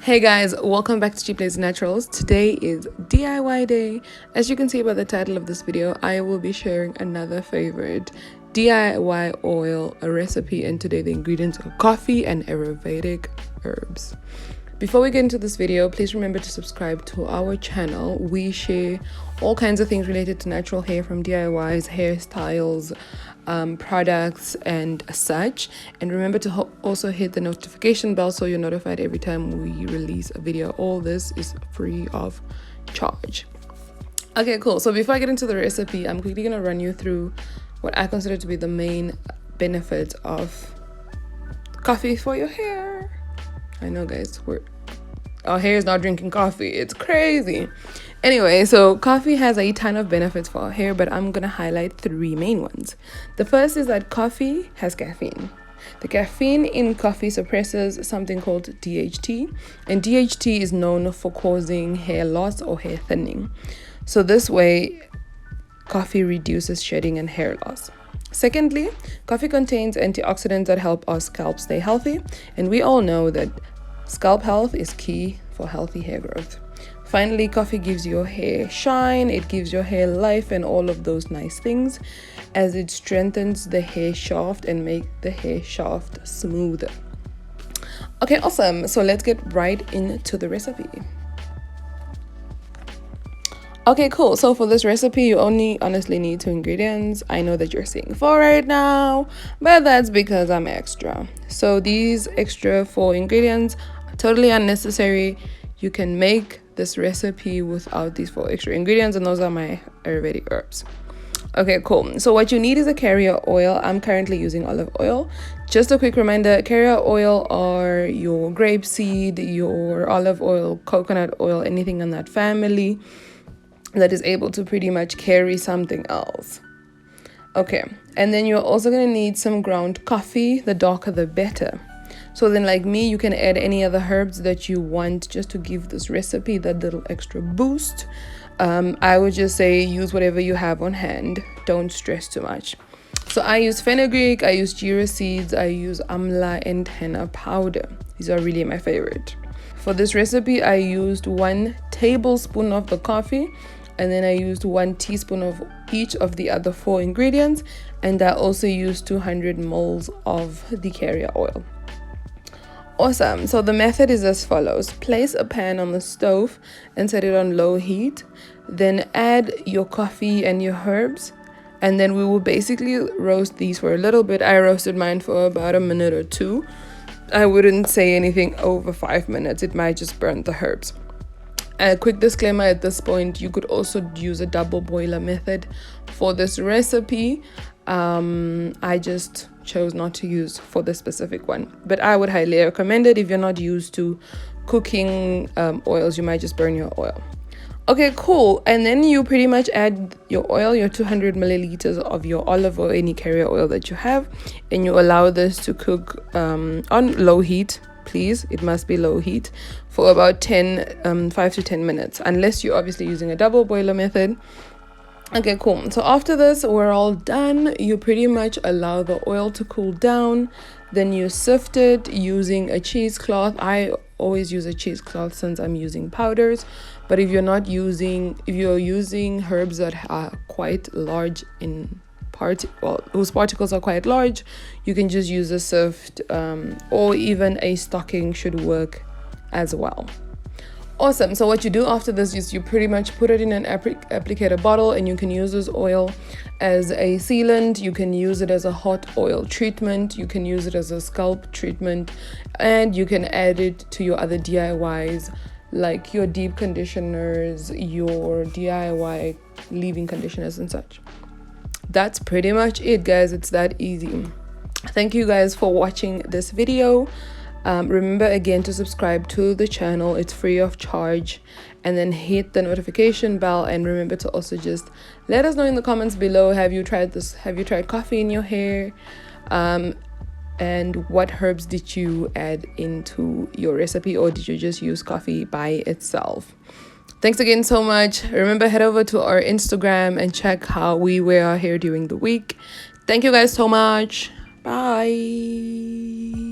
Hey guys, welcome back to Cheap Lazy Naturals. Today is DIY day. As you can see by the title of this video, I will be sharing another favorite DIY oil recipe, and today the ingredients are coffee and Ayurvedic herbs. Before we get into this video, please remember to subscribe to our channel. We share all kinds of things related to natural hair, from DIYs, hairstyles, products and such. And remember to also hit the notification bell so you're notified every time we release a video. All this is free of charge. Okay, cool. So before I get into the recipe, I'm quickly gonna run you through what I consider to be the main benefits of coffee for your hair. I know, guys, our hair is not drinking coffee. It's crazy. Anyway, so coffee has a ton of benefits for our hair, but I'm gonna highlight three main ones. The first is that coffee has caffeine. The caffeine in coffee suppresses something called DHT, and DHT is known for causing hair loss or hair thinning. So this way, coffee reduces shedding and hair loss. Secondly, coffee contains antioxidants that help our scalp stay healthy, and we all know that scalp health is key for healthy hair growth. Finally, coffee gives your hair shine, it gives your hair life and all of those nice things, as it strengthens the hair shaft and make the hair shaft smoother. Okay, awesome. So let's get right into the recipe. Okay, cool. So for this recipe, you only honestly need 2 ingredients. I know that you're seeing 4 right now, but that's because I'm extra. So these extra 4 ingredients are totally unnecessary. You can make this recipe without these 4 extra ingredients, and those are my Ayurvedic herbs. Okay, cool. So what you need is a carrier oil. I'm currently using olive oil. Just a quick reminder, carrier oil are your grapeseed, your olive oil, coconut oil, anything in that family that is able to pretty much carry something else. Okay, and then you're also going to need some ground coffee. The darker the better. So then, like me, you can add any other herbs that you want just to give this recipe that little extra boost. I would just say use whatever you have on hand. Don't stress too much. So I use fenugreek, I use jeera seeds, I use amla and henna powder. These are really my favorite. For this recipe, I used 1 tablespoon of the coffee, and then I used 1 teaspoon of each of the other 4 ingredients, and I also used 200 ml of the carrier oil. Awesome. So the method is as follows. Place a pan on the stove and set it on low heat. Then add your coffee and your herbs, and then we will basically roast these for a little bit. I roasted mine for about a minute or 2. I wouldn't say anything over 5 minutes. It might just burn the herbs. A quick disclaimer at this point, you could also use a double boiler method for this recipe. I just chose not to use for this specific one, but I would highly recommend it. If you're not used to cooking oils, you might just burn your oil. Okay, cool. And then you pretty much add your oil, your 200 milliliters of your olive oil, any carrier oil that you have, and you allow this to cook on low heat. Please, it must be low heat for about 5 to 10 minutes, unless you're obviously using a double boiler method. Okay, cool. So after this, we're all done. You pretty much allow the oil to cool down. Then you sift it using a cheesecloth. I always use a cheesecloth since I'm using powders. But if you're using herbs that are quite large in whose particles are quite large, you can just use a sift, or even a stocking should work as well. Awesome. So what you do after this is you pretty much put it in an applicator bottle, and you can use this oil as a sealant. You can use it as a hot oil treatment. You can use it as a scalp treatment, and you can add it to your other DIYs, like your deep conditioners, your DIY leave-in conditioners and such. That's pretty much it, guys. It's that easy. Thank you guys for watching this video. Remember again to subscribe to the channel. It's free of charge, and then hit the notification bell. And remember to also just let us know in the comments below, have you tried this? Have you tried coffee in your hair? And what herbs did you add into your recipe, or did you just use coffee by itself? Thanks again so much. Remember, head over to our Instagram and check how we wear our hair during the week. Thank you guys so much. Bye.